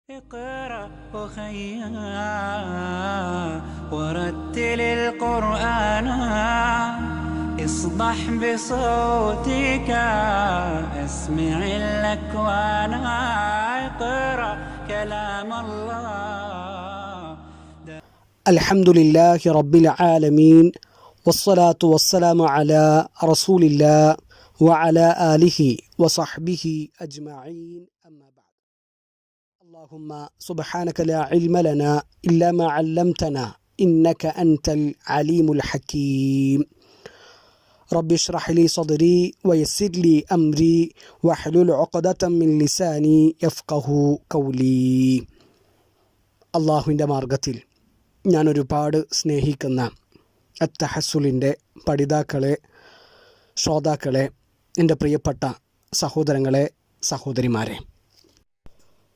اقرأ أخيا ورتل القرآن اصدح بصوتك اسمع الأكوان اقرأ كلام الله. الحمد لله رب العالمين والصلاة والسلام على رسول الله وعلى آله وصحبه أجمعين. أما بعد، اللهم سبحانك لا علم لنا إلا ما علمتنا إنك أنت العليم الحكيم. رب اشرح لي صدري ويسر لي أمري واحلل عقدة من لساني يفقه قولي. അള്ളാഹുവിൻ്റെ മാർഗത്തിൽ ഞാനൊരുപാട് സ്നേഹിക്കുന്ന അത്തഹസുലിൻ്റെ പഠിതാക്കളെ, ശ്രോതാക്കളെ, എൻ്റെ പ്രിയപ്പെട്ട സഹോദരങ്ങളെ, സഹോദരിമാരെ,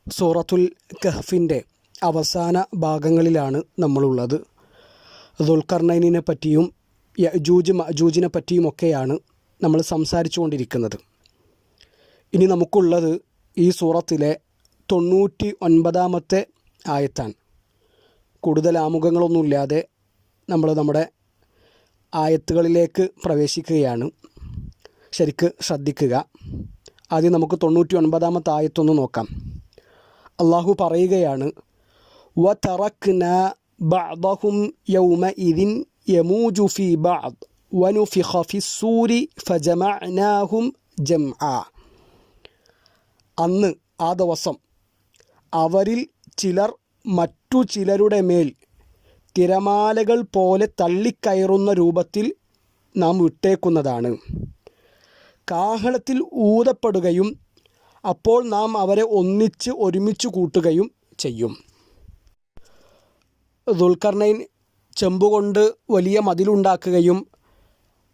സൂറത്തുൽ കഹ്ഫിൻ്റെ അവസാന ഭാഗങ്ങളിലാണ് നമ്മളുള്ളത്. ദുൽഖർനൈനിനെ പറ്റിയും യഅജൂജ് മഅജൂജിനെ പറ്റിയുമൊക്കെയാണ് നമ്മൾ സംസാരിച്ചു കൊണ്ടിരിക്കുന്നത്. ഇനി നമുക്കുള്ളത് ഈ സൂറത്തിലെ 99-ാമത്തെ ആയത്താണ്. കൂടുതൽ ആമുഖങ്ങളൊന്നുമില്ലാതെ നമ്മൾ നമ്മുടെ ആയത്തുകളിലേക്ക് പ്രവേശിക്കുകയാണ്. ശരിക്ക് ശ്രദ്ധിക്കുക. ആദ്യം നമുക്ക് 99-ാമത്തെ ആയത്തൊന്ന് നോക്കാം. അള്ളാഹു പറയുകയാണ്, വതറക്നാ ബഅദഹും യൗമഇദിൻ യമൂജു ഫീ ബഅദ് വനുഫിഖ ഫിസ്സൂരി ഫജമഅനാഹും ജംആ. അന്ന്, ആ ദിവസം, അവരിൽ ചിലർ മറ്റു ചിലരുടെ മേൽ തിരമാലകൾ പോലെ തള്ളിക്കയറുന്ന രൂപത്തിൽ നാം വിട്ടേക്കുന്നതാണ്. കാഹളത്തിൽ ഊതപ്പെടുകയും അപ്പോൾ നാം അവരെ ഒരുമിച്ച് കൂട്ടുകയും ചെയ്യും. ദുൽഖർനൈൻ ചെമ്പുകൊണ്ട് വലിയ മതിലുണ്ടാക്കുകയും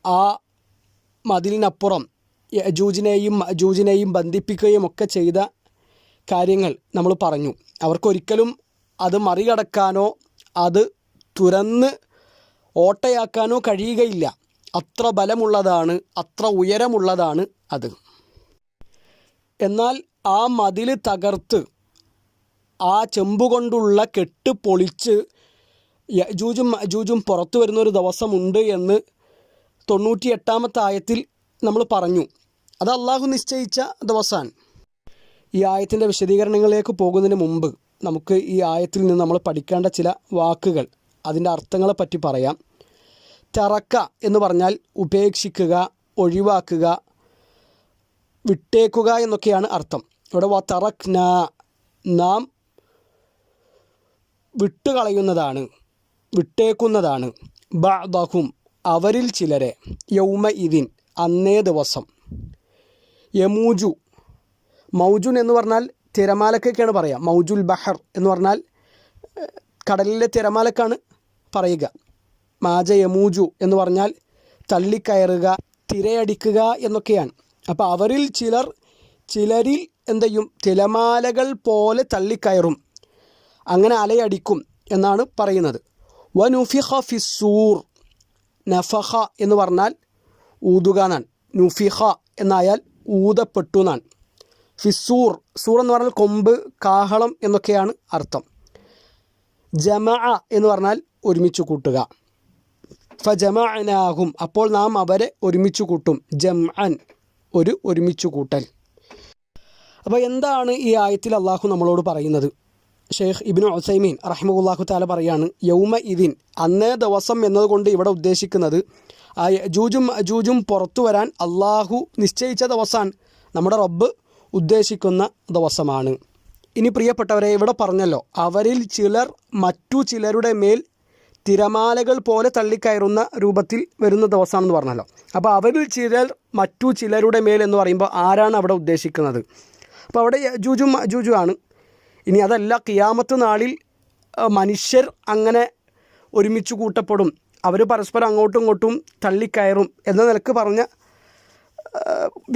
ആ മതിലിനപ്പുറം യഅജൂജിനെയും മഅജൂജിനെയും ബന്ധിപ്പിക്കുകയും ഒക്കെ ചെയ്ത കാര്യങ്ങൾ നമ്മൾ പറഞ്ഞു. അവർക്കൊരിക്കലും അത് മറികടക്കാനോ അത് തുരന്ന് ഓട്ടയാക്കാനോ കഴിയുകയില്ല. അത്ര ബലമുള്ളതാണ്, അത്ര ഉയരമുള്ളതാണ് അത്. എന്നാൽ ആ മതിൽ തകർത്ത് ആ ചെമ്പുകൊണ്ടുള്ള കെട്ട് പൊളിച്ച് യഅജൂജും മഅജൂജും പുറത്തു വരുന്നൊരു ദിവസമുണ്ട് എന്ന് 98-ാമത്തെ ആയത്തിൽ നമ്മൾ പറഞ്ഞു. അത് അള്ളാഹു നിശ്ചയിച്ച ദിവസമാണ്. ഈ ആയത്തിൻ്റെ വിശദീകരണങ്ങളിലേക്ക് പോകുന്നതിന് മുമ്പ് നമുക്ക് ഈ ആയത്തിൽ നിന്ന് നമ്മൾ പഠിക്കേണ്ട ചില വാക്കുകൾ, അതിൻ്റെ അർത്ഥങ്ങളെ പറ്റി പറയാം. തറക്ക എന്ന് പറഞ്ഞാൽ ഉപേക്ഷിക്കുക, ഒഴിവാക്കുക, വിട്ടേക്കുക എന്നൊക്കെയാണ് അർത്ഥം. ഇവിടെ വതറക്ന, നാം വിട്ടുകളയുന്നതാണ്, വിട്ടേക്കുന്നതാണ്. ബഅദഹും, അവരിൽ ചിലരെ, യൗമഇദിൻ, അന്നേ ദിവസം. യമൂജു, മൗജുൻ എന്ന് പറഞ്ഞാൽ തിരമാലക്കൊക്കെയാണ് പറയുക. മൗജുൽ ബഹർ എന്ന് പറഞ്ഞാൽ കടലിലെ തിരമാലക്കാണ് പറയുക. മാജ യമൂജു എന്ന് പറഞ്ഞാൽ തള്ളിക്കയറുക, തിരയടിക്കുക എന്നൊക്കെയാണ്. അപ്പോൾ അവരിൽ ചിലരിൽ എന്ത് ചെയ്യും? തിരമാലകൾ പോലെ തള്ളിക്കയറും, അങ്ങനെ അലയടിക്കും എന്നാണ് പറയുന്നത്. വനുഫിഖ ഫിസ്സൂർ, നഫഖ എന്ന് പറഞ്ഞാൽ ഊതുക എന്നാണ്. നുഫിഖ എന്നായാൽ ഊതപ്പെട്ടു എന്നാണ്. ഫിസ്സൂർ, സൂർ എന്ന് പറഞ്ഞാൽ കൊമ്പ്, കാഹളം എന്നൊക്കെയാണ് അർത്ഥം. ജമഅ എന്ന് പറഞ്ഞാൽ ഒരുമിച്ച് കൂട്ടുക. ഫജമഅനാഹും, അപ്പോൾ നാം അവരെ ഒരുമിച്ച് കൂട്ടും. ജംഅൻ, ഒരുമിച്ച് കൂട്ടൽ. അപ്പോൾ എന്താണ് ഈ ആയത്തിൽ അള്ളാഹു നമ്മളോട് പറയുന്നത്? ഷെയ്ഖ് ഇബ്നു ഉസൈമീൻ റഹിമഹുല്ലാഹു തആല പറയാണ്, യൗമഇദിൻ, അന്നേ ദിവസം എന്നതുകൊണ്ട് ഇവിടെ ഉദ്ദേശിക്കുന്നത് ആ യഅജൂജും മഅജൂജും പുറത്തു വരാൻ അള്ളാഹു നിശ്ചയിച്ച ദിവസമാണ്, നമ്മുടെ റബ്ബ് ഉദ്ദേശിക്കുന്ന ദിവസമാണ്. ഇനി പ്രിയപ്പെട്ടവരെ, ഇവിടെ പറഞ്ഞല്ലോ, അവരിൽ ചിലർ മറ്റു ചിലരുടെ മേൽ തിരമാലകൾ പോലെ തള്ളിക്കയറുന്ന രൂപത്തിൽ വരുന്ന ദിവസമാണെന്ന് പറഞ്ഞല്ലോ. അപ്പോൾ അവരിൽ ചിലർ മറ്റു ചിലരുടെ മേൽ എന്ന് പറയുമ്പോൾ ആരാണ് അവിടെ ഉദ്ദേശിക്കുന്നത്? അപ്പോൾ അവിടെ യഅജൂജും മഅജൂജും ആണ്. ഇനി അതല്ല, ഖിയാമത്ത് നാളിൽ മനുഷ്യർ അങ്ങനെ ഒരുമിച്ച് കൂട്ടപ്പെടും, അവർ പരസ്പരം അങ്ങോട്ടും ഇങ്ങോട്ടും തള്ളിക്കയറും എന്ന നിലക്ക് പറഞ്ഞ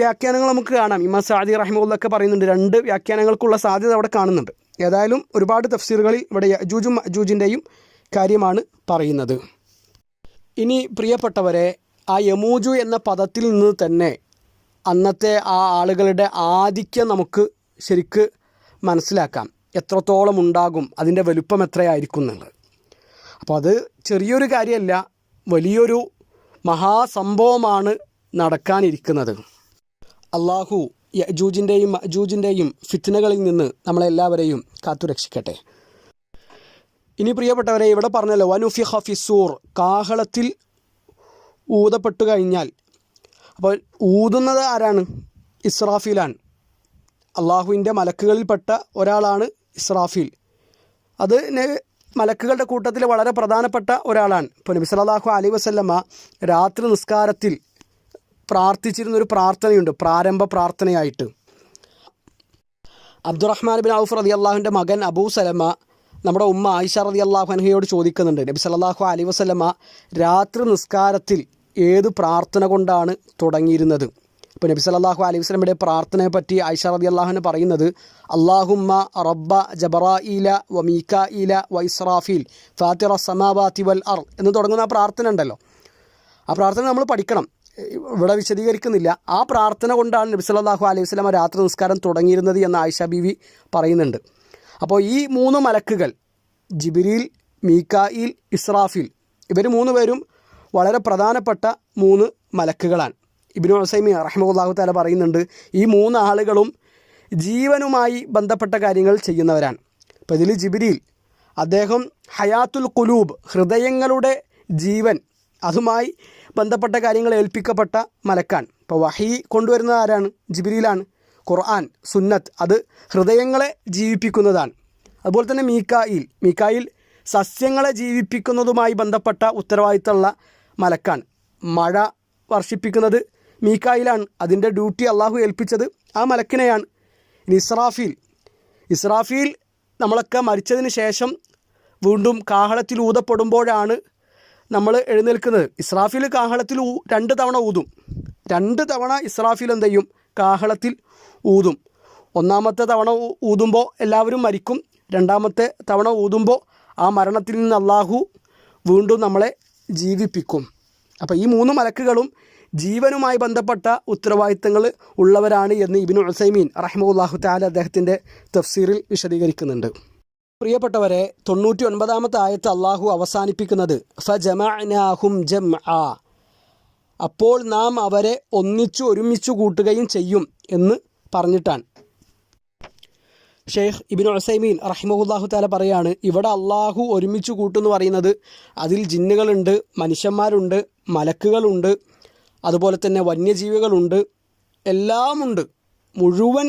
വ്യാഖ്യാനങ്ങൾ നമുക്ക് കാണാം. ഇമാം സഅദി റഹിമഹുള്ളാഹ് പറയുന്നുണ്ട്. 2 വ്യാഖ്യാനങ്ങൾക്കുള്ള സാധ്യത അവിടെ കാണുന്നുണ്ട്. ഏതായാലും ഒരുപാട് തഫ്സീറുകളിൽ ഇവിടെ യഅജൂജും മഅജൂജിൻ്റെയും കാര്യമാണ് പറയുന്നത്. ഇനി പ്രിയപ്പെട്ടവരെ, ആ യമൂജു എന്ന പദത്തിൽ നിന്ന് തന്നെ അന്നത്തെ ആ ആളുകളുടെ ആധിക്യം നമുക്ക് ശരിക്ക് മനസ്സിലാക്കാം. എത്രത്തോളം ഉണ്ടാകും, അതിൻ്റെ വലുപ്പം എത്രയായിരിക്കും എന്നുള്ളത്. അപ്പോൾ അത് ചെറിയൊരു കാര്യമല്ല, വലിയൊരു മഹാസംഭവമാണ് നടക്കാനിരിക്കുന്നത്. അള്ളാഹു യജൂജിൻ്റെയും മജൂജിൻ്റെയും ഫിത്നകളിൽ നിന്ന് നമ്മളെല്ലാവരെയും കാത്തുരക്ഷിക്കട്ടെ. ഇനി പ്രിയപ്പെട്ടവരെ, ഇവിടെ പറഞ്ഞല്ലോ വനുഫിഖ ഫിസ്സൂർ, കാഹളത്തിൽ ഊതപ്പെട്ടു കഴിഞ്ഞാൽ, അപ്പോൾ ഊതുന്നത് ആരാണ്? ഇസ്രാഫീലാണ്. അള്ളാഹുവിൻ്റെ മലക്കുകളിൽപ്പെട്ട ഒരാളാണ് ഇസ്രാഫീൽ. അത് മലക്കുകളുടെ കൂട്ടത്തിൽ വളരെ പ്രധാനപ്പെട്ട ഒരാളാണ്. ഇപ്പോൾ നബി സല്ലല്ലാഹു അലൈഹി വസല്ലമ രാത്രി നിസ്കാരത്തിൽ പ്രാർത്ഥിച്ചിരുന്നൊരു പ്രാർത്ഥനയുണ്ട്, പ്രാരംഭ പ്രാർത്ഥനയായിട്ട്. അബ്ദുറഹ്മാൻ ബിൻ ഔഫ് റളിയല്ലാഹുവിൻ്റെ മകൻ അബൂ സലമ നമ്മുടെ ഉമ്മ ആയിഷ റളിയല്ലാഹു അൻഹയോട് ചോദിക്കുന്നുണ്ട്, നബി സല്ലല്ലാഹു അലൈഹി വസല്ലമ രാത്രി നിസ്കാരത്തിൽ ഏത് പ്രാർത്ഥന കൊണ്ടാണ് തുടങ്ങിയിരുന്നത്? അപ്പോൾ നബി സല്ലല്ലാഹു അലൈഹി വസല്ലമയുടെ പ്രാർത്ഥനയെ പറ്റി ആയിഷ റളിയല്ലാഹു അൻഹ പറയുന്നത്, അല്ലാഹുമ്മ റബ്ബ ജബറായീല വ മീകായീല വ ഇസ്രാഫീൽ ഫാത്തിറ സമാവാതി വൽ അർദ് എന്ന് തുടങ്ങുന്ന ആ പ്രാർത്ഥന ഉണ്ടല്ലോ. ആ പ്രാർത്ഥന നമ്മൾ പഠിക്കണം, ഇവിടെ വിശദീകരിക്കുന്നില്ല. ആ പ്രാർത്ഥന കൊണ്ടാണ് നബി സല്ലല്ലാഹു അലൈഹി വസല്ലമ രാത്രി നിസ്കാരം തുടങ്ങിയിരുന്നത് എന്ന് ആയിഷ ബീവി പറയുന്നുണ്ട്. അപ്പോൾ ഈ 3 മലക്കുകൾ, ജിബ്രീൽ, മീകായിൽ, ഇസ്രാഫീൽ, ഇവർ 3 പേരും വളരെ പ്രധാനപ്പെട്ട 3 മലക്കുകളാണ്. ഇബ്നു ഉസൈമീൻ റഹിമഹുല്ലാഹു തആല പറയുന്നുണ്ട്, ഈ 3 ആളുകളും ജീവനുമായി ബന്ധപ്പെട്ട കാര്യങ്ങൾ ചെയ്യുന്നവരാണ്. അപ്പോൾ ഇതിൽ ജിബ്രീൽ, അദ്ദേഹം ഹയാത്തുൽ ഖുലൂബ്, ഹൃദയങ്ങളുടെ ജീവൻ, അതുമായി ബന്ധപ്പെട്ട കാര്യങ്ങൾ ഏൽപ്പിക്കപ്പെട്ട മലക്കാണ്. ഇപ്പോൾ വഹി കൊണ്ടുവരുന്നത് ആരാണ്? ജിബ്രീലാണ്. ഖുർആൻ, സുന്നത്ത്, അത് ഹൃദയങ്ങളെ ജീവിപ്പിക്കുന്നതാണ്. അതുപോലെ തന്നെ മീകായിൽ സസ്യങ്ങളെ ജീവിപ്പിക്കുന്നതുമായി ബന്ധപ്പെട്ട ഉത്തരവാദിത്തമുള്ള മലക്കാണ്. മഴ വർഷിപ്പിക്കുന്നത് മീകായിലാണ്. അതിൻ്റെ ഡ്യൂട്ടി അള്ളാഹു ഏൽപ്പിച്ചത് ആ മലക്കിനെയാണ്. ഇനി ഇസ്രാഫീൽ നമ്മളൊക്കെ മരിച്ചതിന് ശേഷം വീണ്ടും കാഹളത്തിൽ ഊതപ്പെടുമ്പോഴാണ് നമ്മൾ എഴുന്നേൽക്കുന്നത്. ഇസ്രാഫീൽ കാഹളത്തിൽ 2 തവണ ഊതും. 2 തവണ ഇസ്രാഫീൽ എന്ത് ചെയ്യും? കാഹളത്തിൽ ഊതും. 1-ാമത്തെ തവണ ഊതുമ്പോൾ എല്ലാവരും മരിക്കും. 2-ാമത്തെ തവണ ഊതുമ്പോൾ ആ മരണത്തിൽ നിന്ന് അള്ളാഹു വീണ്ടും നമ്മളെ ജീവിപ്പിക്കും. അപ്പോൾ ഈ 3 മലക്കുകളും ജീവനുമായി ബന്ധപ്പെട്ട ഉത്തരവാദിത്തങ്ങൾ ഉള്ളവരാണ് എന്ന് ഇബ്നു ഉസൈമീൻ റഹിമഹുല്ലാഹു തആല അദ്ദേഹത്തിൻ്റെ തഫ്സീറിൽ വിശദീകരിക്കുന്നുണ്ട്. പ്രിയപ്പെട്ടവരെ, 99-ാമത്തെ ആയത്ത് അള്ളാഹു അവസാനിപ്പിക്കുന്നത് ഫജമഅനാഹും ജംആ, അപ്പോൾ നാം അവരെ ഒരുമിച്ചു കൂട്ടുകയും ചെയ്യും എന്ന് പറഞ്ഞിട്ടാണ്. ഷെയ്ഖ് ഇബ്നു ഉസൈമീൻ റഹിമഹുല്ലാഹു തആല പറയാണ്, ഇവിടെ അള്ളാഹു ഒരുമിച്ച് കൂട്ടുമെന്ന് പറയുന്നത് അതിൽ ജിന്നുകളുണ്ട്, മനുഷ്യന്മാരുണ്ട്, മലക്കുകളുണ്ട്, അതുപോലെ തന്നെ വന്യജീവികളുണ്ട്, എല്ലാമുണ്ട്. മുഴുവൻ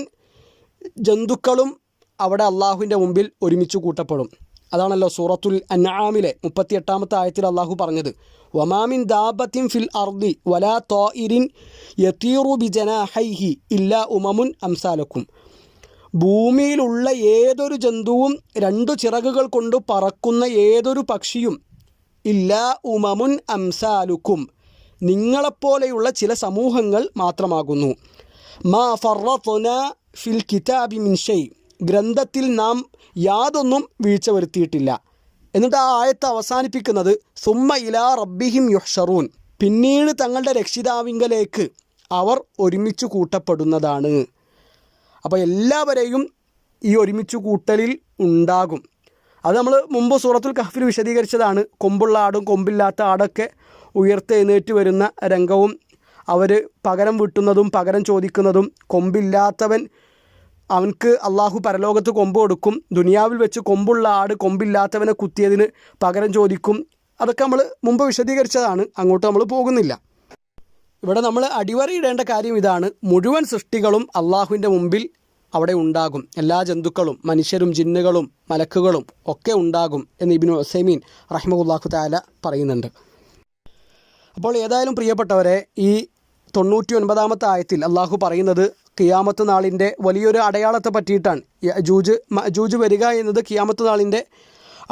ജന്തുക്കളും അവിടെ അള്ളാഹുവിൻ്റെ മുമ്പിൽ ഒരുമിച്ച് കൂട്ടപ്പെടും. അതാണല്ലോ സൂറത്തുൽ അൻആമിലെ 38-ാമത്തെ ആയത്തിൽ അള്ളാഹു പറഞ്ഞത്, വമാമിൻ ദാബത്തിൻ ഫിൽ അർദി വലാ ത്വാഇരിൻ യതീറു ബിജനാഹൈഹി ഇല്ലാ ഉമമുൻ അംസാലക്കും. ഭൂമിയിലുള്ള ഏതൊരു ജന്തുവും 2 ചിറകുകൾ കൊണ്ട് പറക്കുന്ന ഏതൊരു പക്ഷിയും ഇല്ലാ ഉമമുൻ അംസാലുക്കും, നിങ്ങളെപ്പോലെയുള്ള ചില സമൂഹങ്ങൾ മാത്രമാകുന്നു. മാ ഫറത്നാ ഫിൽ കിതാബി മിൻ ഷൈ, ഗ്രന്ഥത്തിൽ നാം യാതൊന്നും വീഴ്ച വരുത്തിയിട്ടില്ല. എന്നിട്ട് ആ ആയത്ത് അവസാനിപ്പിക്കുന്നത് സുമ്മ ഇലാ റബ്ബിഹിം യുഹ്ശറൂൻ, പിന്നീട് തങ്ങളുടെ രക്ഷിതാവിങ്കലേക്ക് അവർ ഒരുമിച്ച് കൂട്ടപ്പെടുന്നതാണ്. അപ്പോൾ എല്ലാവരെയും ഈ ഒരുമിച്ച് കൂട്ടലിൽ ഉണ്ടാകും. അത് നമ്മൾ മുമ്പ് സൂറത്തുൽ കഹ്ഫിൽ വിശദീകരിച്ചതാണ്. കൊമ്പുള്ള ആടും കൊമ്പില്ലാത്ത ആടൊക്കെ ഉയർത്തെഴുന്നേറ്റ് വരുന്ന രംഗവും അവർ പകരം വീട്ടുന്നതും പകരം ചോദിക്കുന്നതും. കൊമ്പില്ലാത്തവൻ, അവൻക്ക് അള്ളാഹു പരലോകത്ത് കൊമ്പ് കൊടുക്കും. ദുനിയാവിൽ വെച്ച് കൊമ്പുള്ള ആട് കൊമ്പില്ലാത്തവനെ കുത്തിയതിന് പകരം ചോദിക്കും. അതൊക്കെ നമ്മൾ മുമ്പ് വിശദീകരിച്ചതാണ്, അങ്ങോട്ട് നമ്മൾ പോകുന്നില്ല. ഇവിടെ നമ്മൾ അടിവരയിടേണ്ട കാര്യം ഇതാണ്, മുഴുവൻ സൃഷ്ടികളും അള്ളാഹുവിൻ്റെ മുമ്പിൽ അവിടെ ഉണ്ടാകും. എല്ലാ ജന്തുക്കളും, മനുഷ്യരും ജിന്നുകളും മലക്കുകളും ഒക്കെ ഉണ്ടാകും എന്ന് ഇബ്നു ഉസൈമീൻ റഹിമഹുല്ലാഹു തആല പറയുന്നുണ്ട്. അപ്പോൾ ഏതായാലും പ്രിയപ്പെട്ടവരെ, ഈ 99-ാമത്തെ ആയത്തിൽ അള്ളാഹു പറയുന്നത് ഖിയാമത്ത് നാളിൻ്റെ വലിയൊരു അടയാളത്തെ പറ്റിയിട്ടാണ്. യജൂജ് വരിക എന്നത് ഖിയാമത്ത് നാളിൻ്റെ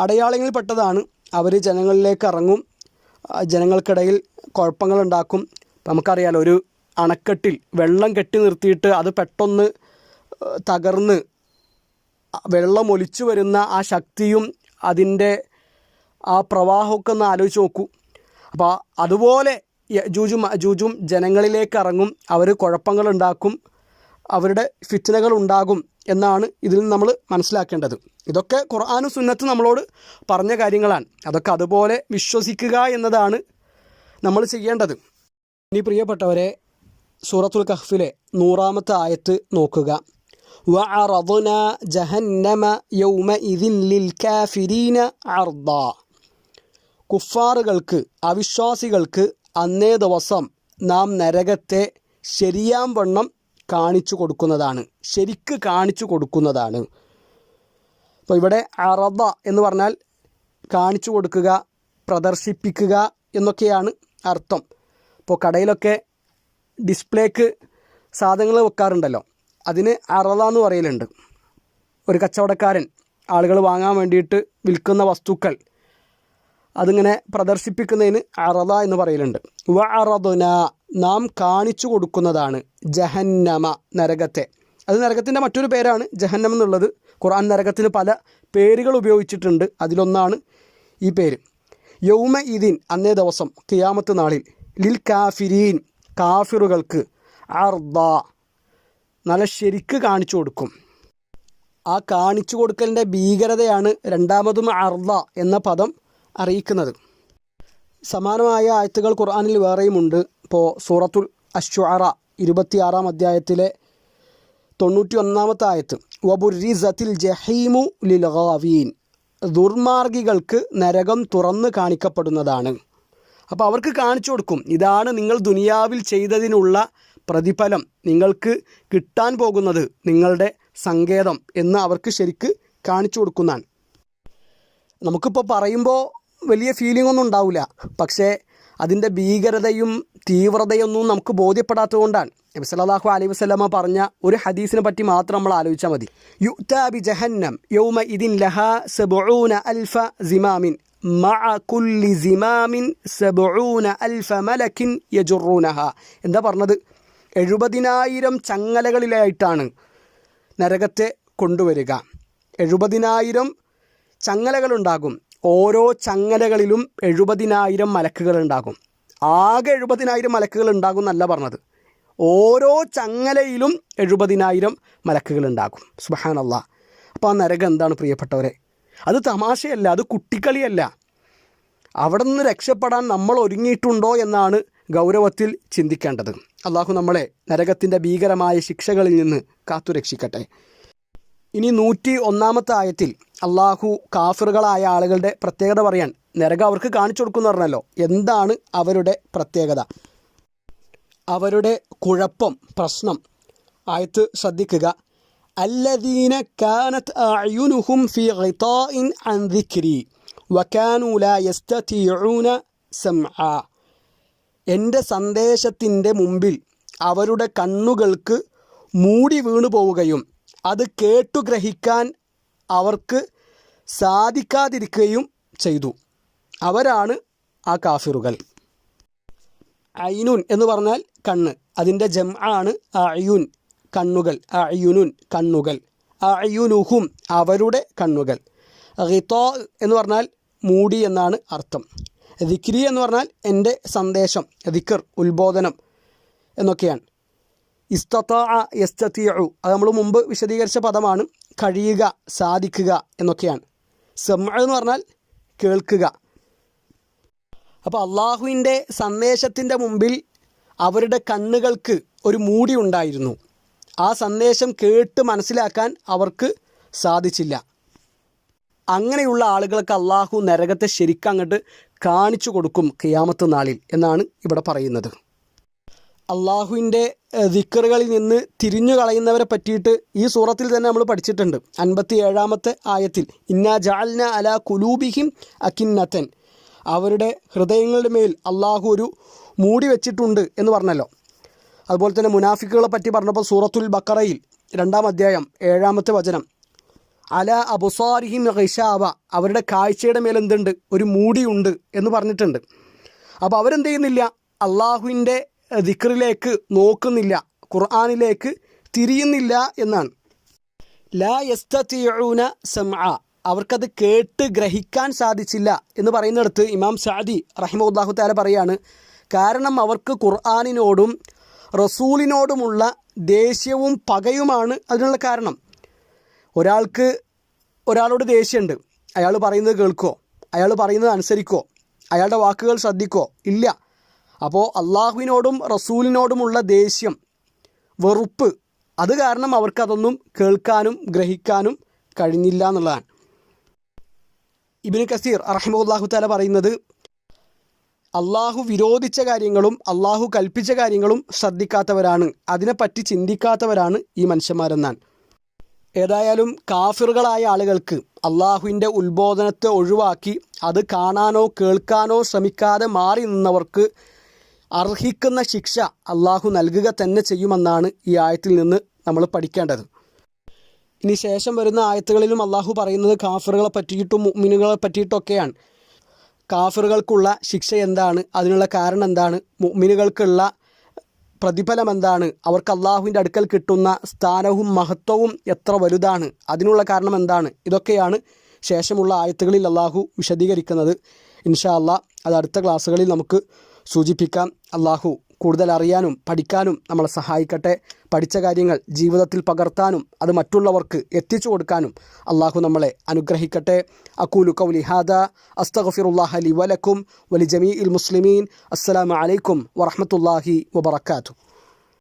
അടയാളങ്ങളിൽപ്പെട്ടതാണ്. അവർ ജനങ്ങളിലേക്ക് ഇറങ്ങും, ജനങ്ങൾക്കിടയിൽ കുഴപ്പങ്ങളുണ്ടാക്കും. നമുക്കറിയാലോ, ഒരു അണക്കെട്ടിൽ വെള്ളം കെട്ടി നിർത്തിയിട്ട് അത് പെട്ടെന്ന് തകർന്ന് വെള്ളം ഒലിച്ചു വരുന്ന ആ ശക്തിയും അതിൻ്റെ ആ പ്രവാഹമൊക്കെ ഒന്ന് ആലോചിച്ച് നോക്കൂ. അപ്പോൾ അതുപോലെ യജൂജും ജനങ്ങളിലേക്ക് ഇറങ്ങും, അവർ കുഴപ്പങ്ങളുണ്ടാക്കും, അവരുടെ ഫിത്നകൾ ഉണ്ടാകും എന്നാണ് ഇതിൽ നിന്ന് നമ്മൾ മനസ്സിലാക്കേണ്ടത്. ഇതൊക്കെ ഖുർആനും സുന്നത്തും നമ്മളോട് പറഞ്ഞ കാര്യങ്ങളാണ്. അതൊക്കെ അതുപോലെ വിശ്വസിക്കുക എന്നതാണ് നമ്മൾ ചെയ്യേണ്ടത്. ഇനി പ്രിയപ്പെട്ടവരെ, സൂറത്തുൽ കഹ്ഫിലെ 100-ാമത്തെ ആയത്ത് നോക്കുക. വഅറദ്നാ ജഹന്നമ യൗമഇദിൻ ലിൽകാഫിരീന അർദാ. കുഫാറുകൾക്ക്, അവിശ്വാസികൾക്ക് അന്നേ ദിവസം നാം നരകത്തെ ശരിയാം വണ്ണം കാണിച്ചു കൊടുക്കുന്നതാണ്, ശരിക്ക് കാണിച്ചു കൊടുക്കുന്നതാണ്. അപ്പോൾ ഇവിടെ അറദ എന്ന് പറഞ്ഞാൽ കാണിച്ചു കൊടുക്കുക, പ്രദർശിപ്പിക്കുക എന്നൊക്കെയാണ് അർത്ഥം. ഇപ്പോൾ കടയിലൊക്കെ ഡിസ്പ്ലേക്ക് സാധനങ്ങൾ വെക്കാറുണ്ടല്ലോ, അതിന് അറദ എന്ന് പറയലുണ്ട്. ഒരു കച്ചവടക്കാരൻ ആളുകൾ വാങ്ങാൻ വേണ്ടിയിട്ട് വിൽക്കുന്ന വസ്തുക്കൾ അതിങ്ങനെ പ്രദർശിപ്പിക്കുന്നതിന് അറദ എന്ന് പറയലുണ്ട്. വഅറദ്ന, നാം കാണിച്ചു കൊടുക്കുന്നതാണ്, ജഹന്നമ, നരകത്തെ. അത് നരകത്തിൻ്റെ മറ്റൊരു പേരാണ് ജഹന്നം എന്നുള്ളത്. ഖുർആൻ നരകത്തിന് പല പേരുകൾ ഉപയോഗിച്ചിട്ടുണ്ട്, അതിലൊന്നാണ് ഈ പേര്. യൗമ ഇദിൻ, അന്നേ ദിവസം, ഖിയാമത്ത് നാളിൽ, ലിൽ കാഫിരീൻ, കാഫിറുകൾക്ക്, അർദ, നല്ല ശരിക്ക് കാണിച്ചു കൊടുക്കും. ആ കാണിച്ചു കൊടുക്കലിൻ്റെ ഭീകരതയാണ് രണ്ടാമതും അർദ എന്ന പദം അറിയിക്കുന്നത്. സമാനമായ ആയത്തുകൾ ഖുർആനിൽ വേറെയുമുണ്ട്. ഇപ്പോൾ സൂറത്തുൽ അശ്ശുഅറ 26-ാം അധ്യായത്തിലെ 91-ാമത്തെ ആയത്ത്, വബുർരിസത്തിൽ ജഹീമു ലിൽ ഗാവീൻ, ദുർമാർഗികൾക്ക് നരകം തുറന്ന് കാണിക്കപ്പെടുന്നതാണ്. അപ്പോൾ അവർക്ക് കാണിച്ചു കൊടുക്കും, ഇതാണ് നിങ്ങൾ ദുനിയാവിൽ ചെയ്തതിനുള്ള പ്രതിഫലം, നിങ്ങൾക്ക് കിട്ടാൻ പോകുന്നത്, നിങ്ങളുടെ സങ്കേതം എന്ന് അവർക്ക് ശരിക്ക് കാണിച്ചു കൊടുക്കുന്നതാണ്. നമുക്കിപ്പോൾ പറയുമ്പോൾ വലിയ ഫീലിംഗ് ഒന്നും ഉണ്ടാവില്ല, പക്ഷേ അതിൻ്റെ ഭീകരതയും തീവ്രതയൊന്നും നമുക്ക് ബോധ്യപ്പെടാത്തതുകൊണ്ടാണ്. നബി സല്ലല്ലാഹു അലൈഹി വസല്ലമ പറഞ്ഞ ഒരു ഹദീസിനെ പറ്റി മാത്രം നമ്മൾ ആലോചിച്ചാൽ മതി. യുഅ്താ ബി ജഹന്നം യൗമ ഇദിൻ ലഹാ 70,000 സിമാമിൻ മഅ കുല്ലി സിമാമിൻ 70,000 മലക്കിൻ യജുറൂനഹ. എന്താ പറഞ്ഞത്? 70,000 ചങ്ങലകളിലായിട്ടാണ് നരകത്തെ കൊണ്ടുവരിക. 70,000 ചങ്ങലകളുണ്ടാകും. ഓരോ ചങ്ങലകളിലും 70,000 മലക്കുകളുണ്ടാകും. ആകെ 70,000 മലക്കുകൾ ഉണ്ടാകും എന്നല്ല പറഞ്ഞത്, ഓരോ ചങ്ങലയിലും 70,000 മലക്കുകളുണ്ടാകും. സുബ്ഹാനല്ലാഹ്. അപ്പോൾ ആ നരകം എന്താണ് പ്രിയപ്പെട്ടവരെ? അത് തമാശയല്ല, അത് കുട്ടിക്കളിയല്ല. അവിടെ നിന്ന് രക്ഷപ്പെടാൻ നമ്മൾ ഒരുങ്ങിയിട്ടുണ്ടോ എന്നാണ് ഗൗരവത്തിൽ ചിന്തിക്കേണ്ടത്. അള്ളാഹു നമ്മളെ നരകത്തിൻ്റെ ഭീകരമായ ശിക്ഷകളിൽ നിന്ന് കാത്തുരക്ഷിക്കട്ടെ. ഇനി 101-ാമത്തെ ആയത്തിൽ അള്ളാഹു കാഫിറുകളായ ആളുകളുടെ പ്രത്യേകത പറയാൻ, നരകം അവർക്ക് കാണിച്ചു കൊടുക്കുന്നു പറഞ്ഞല്ലോ. എന്താണ് അവരുടെ പ്രത്യേകത, അവരുടെ കുഴപ്പം, പ്രശ്നം? ആയത്ത് ശ്രദ്ധിക്കുക. അല്ലദീന കാനത് അഅ്യുനുഹും ഫീ ഗിതാഇൻ അൻ ദിക്രി വകാനൂ ലാ യസ്തതിഊന സമഅ. എൻ്റെ സന്ദേശത്തിൻ്റെ മുമ്പിൽ അവരുടെ കണ്ണുകൾക്ക് മൂടി വീണു പോവുകയും അത് കേട്ടുഗ്രഹിക്കാൻ അവർക്ക് സാധിക്കാതിരിക്കുകയും ചെയ്തു. അവരാണ് ആ കാഫിറുകൾ. ഐനുൻ എന്ന് പറഞ്ഞാൽ കണ്ണ്, അതിൻ്റെ ജംആണ് അഅ്യുൻ, കണ്ണുകൾ. അഅ്യുനുൻ, കണ്ണുകൾ. അഅ്യുനുഹും, അവരുടെ കണ്ണുകൾ. ഗിതാ എന്ന് പറഞ്ഞാൽ മൂടി എന്നാണ് അർത്ഥം. ദിക്രി എന്ന് പറഞ്ഞാൽ എൻ്റെ സന്ദേശം, ദിക്ർ, ഉത്ബോധനം എന്നൊക്കെയാണ്. ഇസ്തതാഅ യസ്തതിഉ, അത് നമ്മൾ മുമ്പ് വിശദീകരിച്ച പദമാണ്. കഴിയുക, സാധിക്കുക എന്നൊക്കെയാണ്. സമഅ എന്ന് പറഞ്ഞാൽ കേൾക്കുക. അപ്പോൾ അള്ളാഹുവിൻ്റെ സന്ദേശത്തിൻ്റെ മുമ്പിൽ അവരുടെ കണ്ണുകൾക്ക് ഒരു മൂടി ഉണ്ടായിരുന്നു. ആ സന്ദേശം കേട്ട് മനസ്സിലാക്കാൻ അവർക്ക് സാധിച്ചില്ല. അങ്ങനെയുള്ള ആളുകൾക്ക് അള്ളാഹു നരകത്തെ ശരിക്കും അങ്ങോട്ട് കാണിച്ചു കൊടുക്കും ഖിയാമത്ത് നാളിൽ എന്നാണ് ഇവിടെ പറയുന്നത്. അള്ളാഹുവിൻ്റെ ദിക്റുകളിൽ നിന്ന് തിരിഞ്ഞു കളയുന്നവരെ പറ്റിയിട്ട് ഈ സൂറത്തിൽ തന്നെ നമ്മൾ പഠിച്ചിട്ടുണ്ട്. 57-ാമത്തെ ആയത്തിൽ ഇന്നാ ജഅൽന അലാ ഖുലൂബിഹിം അകിന്നതൻ, അവരുടെ ഹൃദയങ്ങളുടെ മേൽ അള്ളാഹു ഒരു മൂടി വെച്ചിട്ടുണ്ട് എന്ന് പറഞ്ഞല്ലോ. അതുപോലെ തന്നെ മുനാഫിക്കുകളെ പറ്റി പറഞ്ഞപ്പോൾ സൂറത്തുൽ ബഖറയിൽ 2-ാം അധ്യായം 7-ാമത്തെ വചനം, അല അബ്സാരിഹിം ഗിശാവ, അവരുടെ കാഴ്ചയുടെ മേൽ എന്തുണ്ട്? ഒരു മൂടിയുണ്ട് എന്ന് പറഞ്ഞിട്ടുണ്ട്. അപ്പോൾ അവരെന്ത് ചെയ്യുന്നില്ല? അള്ളാഹുവിൻ്റെ ദിക്റിലേക്ക് നോക്കുന്നില്ല, ഖുർആനിലേക്ക് തിരിയുന്നില്ല എന്നാണ്. ലാ യസ്തതിഊന സമഅ, അവർക്കത് കേട്ട് ഗ്രഹിക്കാൻ സാധിച്ചില്ല എന്ന് പറയുന്നിടത്ത് ഇമാം സഅദി റഹിമഹുല്ലാഹു തആല പറയാണ്, കാരണം അവർക്ക് ഖുർആനിനോടും റസൂലിനോടുമുള്ള ദേഷ്യവും പകയുമാണ് അതിനുള്ള കാരണം. ഒരാൾക്ക് ഒരാളോട് ദേഷ്യമുണ്ട്, അയാൾ പറയുന്നത് കേൾക്കുമോ? അയാൾ പറയുന്നത് അനുസരിക്കുമോ? അയാളുടെ വാക്കുകൾ ശ്രദ്ധിക്കുമോ? ഇല്ല. അപ്പോൾ അള്ളാഹുവിനോടും റസൂലിനോടുമുള്ള ദേഷ്യം, വെറുപ്പ്, അത് കാരണം അവർക്കതൊന്നും കേൾക്കാനും ഗ്രഹിക്കാനും കഴിഞ്ഞില്ല എന്നുള്ളതാണ്. ഇബ്നു കസീർ റഹിമഹുല്ലാഹു തആല പറയുന്നത്, അള്ളാഹു വിരോധിച്ച കാര്യങ്ങളും അള്ളാഹു കൽപ്പിച്ച കാര്യങ്ങളും ശ്രദ്ധിക്കാത്തവരാണ്, അതിനെപ്പറ്റി ചിന്തിക്കാത്തവരാണ് ഈ മനുഷ്യന്മാരെന്നാണ്. ഏതായാലും കാഫിറുകളായ ആളുകൾക്ക് അള്ളാഹുവിൻ്റെ ഉത്ബോധനത്തെ ഒഴിവാക്കി അത് കാണാനോ കേൾക്കാനോ ശ്രമിക്കാതെ മാറി നിന്നവർക്ക് അർഹിക്കുന്ന ശിക്ഷ അള്ളാഹു നൽകുക തന്നെ ചെയ്യുമെന്നാണ് ഈ ആയത്തിൽ നിന്ന് നമ്മൾ പഠിക്കേണ്ടത്. ഇനി ശേഷം വരുന്ന ആയത്തുകളിലും അള്ളാഹു പറയുന്നത് കാഫിറുകളെ പറ്റിയിട്ടും മുഅ്മിനുകളെ പറ്റിയിട്ടൊക്കെയാണ്. കാഫിറുകൾക്കുള്ള ശിക്ഷ എന്താണ്, അതിനുള്ള കാരണം എന്താണ്, മുഅ്മിനുകൾക്കുള്ള പ്രതിഫലം എന്താണ്, അവർക്ക് അള്ളാഹുവിൻ്റെ അടുക്കൽ കിട്ടുന്ന സ്ഥാനവും മഹത്വവും എത്ര വലുതാണ്, അതിനുള്ള കാരണം എന്താണ്, ഇതൊക്കെയാണ് ശേഷമുള്ള ആയത്തുകളിൽ അള്ളാഹു വിശദീകരിക്കുന്നത്. ഇൻഷാ അല്ലാഹ് അത് അടുത്ത ക്ലാസ്സുകളിൽ നമുക്ക് സൂചിപ്പിക്കാം. അള്ളാഹു കൂടുതൽ അറിയാനും പഠിക്കാനും നമ്മളെ സഹായിക്കട്ടെ. പഠിച്ച കാര്യങ്ങൾ ജീവിതത്തിൽ പകർത്താനും അത് മറ്റുള്ളവർക്ക് എത്തിച്ചു കൊടുക്കാനും അള്ളാഹു നമ്മളെ അനുഗ്രഹിക്കട്ടെ. അഖൂലു ഖൗലി ഹാദാ അസ്തഗ്ഫിറുല്ലാഹ ലി വലക്കും വലി ജമീഇൽ മുസ്ലിമീൻ. അസ്സലാമു അലൈക്കും വറഹ്മത്തുള്ളാഹി വബറകാതുഹു.